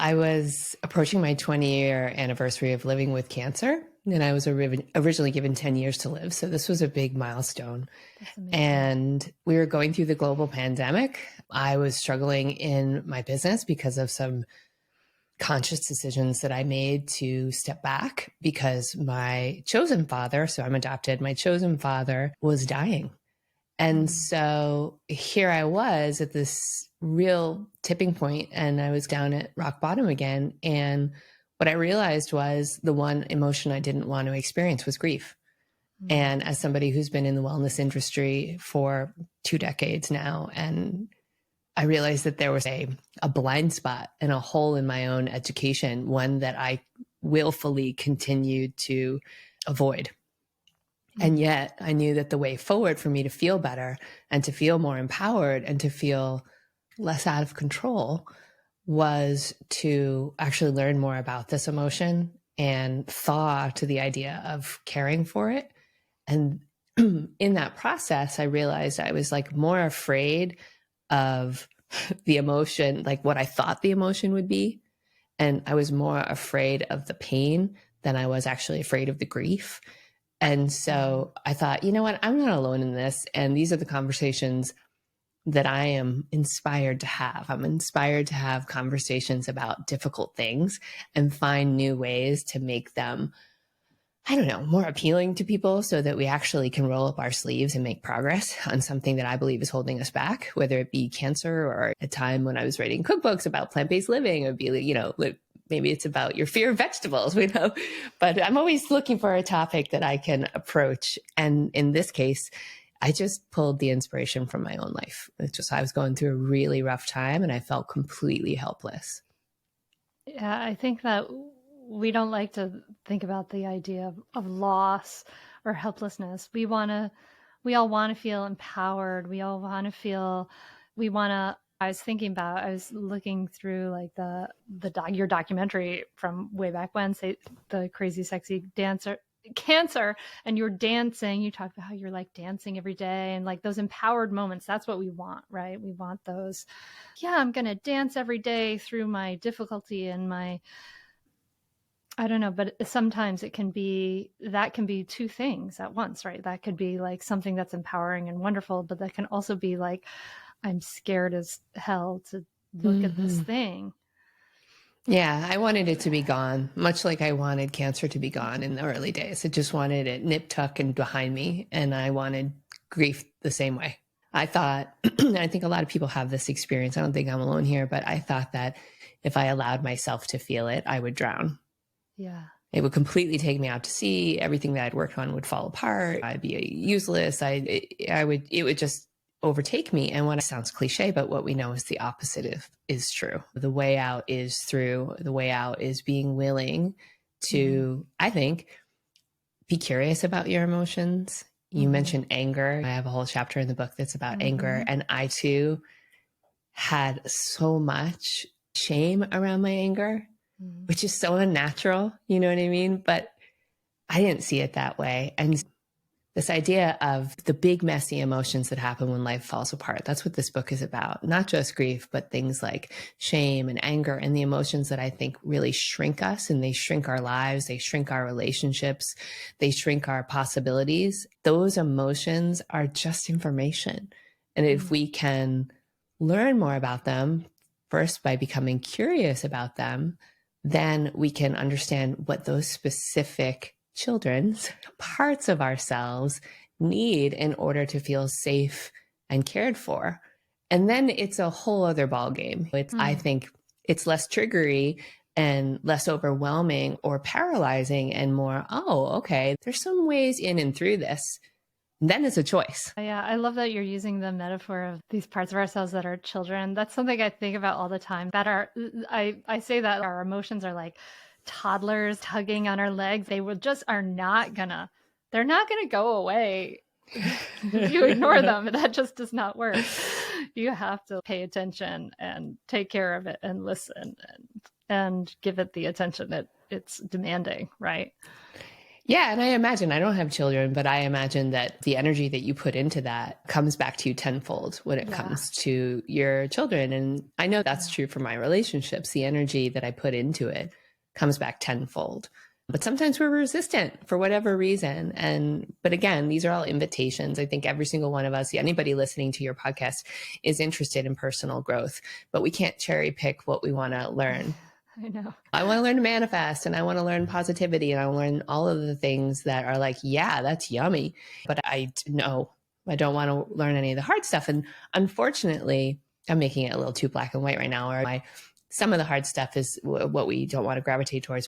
I was approaching my 20-year anniversary of living with cancer, and I was originally given 10 years to live. So this was a big milestone. That's amazing. And we were going through the global pandemic. I was struggling in my business because of some conscious decisions that I made to step back because my chosen father, so I'm adopted, my chosen father was dying. And so here I was at this real tipping point, and I was down at rock bottom again. And what I realized was the one emotion I didn't want to experience was grief. And as somebody who's been in the wellness industry for 2 decades now, and I realized that there was a blind spot and a hole in my own education, one that I willfully continued to avoid. And yet I knew that the way forward for me to feel better and to feel more empowered and to feel less out of control was to actually learn more about this emotion and thaw to the idea of caring for it. And in that process, I realized I was like more afraid of the emotion, like what I thought the emotion would be. And I was more afraid of the pain than I was actually afraid of the grief. And so I thought, you know what, I'm not alone in this. And these are the conversations that I am inspired to have. I'm inspired to have conversations about difficult things and find new ways to make them, I don't know, more appealing to people so that we actually can roll up our sleeves and make progress on something that I believe is holding us back, whether it be cancer or a time when I was writing cookbooks about plant-based living. It would be, you know, maybe it's about your fear of vegetables, you know, but I'm always looking for a topic that I can approach. And in this case, I just pulled the inspiration from my own life. It's just, I was going through a really rough time and I felt completely helpless. Yeah, I think that we don't like to think about the idea of loss or helplessness. We all want to feel empowered. We all want to feel, I was looking through like your documentary from way back when, say the Crazy Sexy Dancer Cancer, and you're dancing. You talked about how you're like dancing every day and like those empowered moments. That's what we want, right? We want those. Yeah, I'm going to dance every day through my difficulty and I don't know, but sometimes that can be two things at once, right? That could be like something that's empowering and wonderful, but that can also be like, I'm scared as hell to look at this thing. Yeah, I wanted it to be gone, much like I wanted cancer to be gone in the early days. I just wanted it nip tuck and behind me, and I wanted grief the same way. I thought, I think a lot of people have this experience. I don't think I'm alone here, but I thought that if I allowed myself to feel it, I would drown. Yeah. It would completely take me out to sea. Everything that I'd worked on would fall apart. I'd be useless. It would just overtake me. And it sounds cliche, but what we know is the opposite is true. The way out is through. The way out is being willing to, I think, be curious about your emotions. You mentioned anger. I have a whole chapter in the book that's about anger. And I too had so much shame around my anger, which is so unnatural. You know what I mean? But I didn't see it that way. And this idea of the big, messy emotions that happen when life falls apart. That's what this book is about. Not just grief, but things like shame and anger and the emotions that I think really shrink us, and they shrink our lives. They shrink our relationships. They shrink our possibilities. Those emotions are just information. And if we can learn more about them, first by becoming curious about them, then we can understand what those specific children's parts of ourselves need in order to feel safe and cared for. And then it's a whole other ballgame. I think it's less triggery and less overwhelming or paralyzing and more, oh, okay, there's some ways in and through this. And then it's a choice. Yeah, I love that you're using the metaphor of these parts of ourselves that are children. That's something I think about all the time. I say that our emotions are like toddlers tugging on our legs. They're not gonna go away. If you ignore them, that just does not work. You have to pay attention and take care of it and listen and give it the attention that it's demanding, right? Yeah. And I imagine, I don't have children, but I imagine that the energy that you put into that comes back to you tenfold when it comes to your children. And I know that's true for my relationships. The energy that I put into it comes back tenfold. But sometimes we're resistant for whatever reason. But again, these are all invitations. I think every single one of us, anybody listening to your podcast, is interested in personal growth, but we can't cherry pick what we want to learn. I know. I want to learn to manifest, and I want to learn positivity, and I want to learn all of the things that are like, yeah, that's yummy. But I know I don't want to learn any of the hard stuff. And unfortunately, I'm making it a little too black and white right now, or some of the hard stuff is what we don't want to gravitate towards.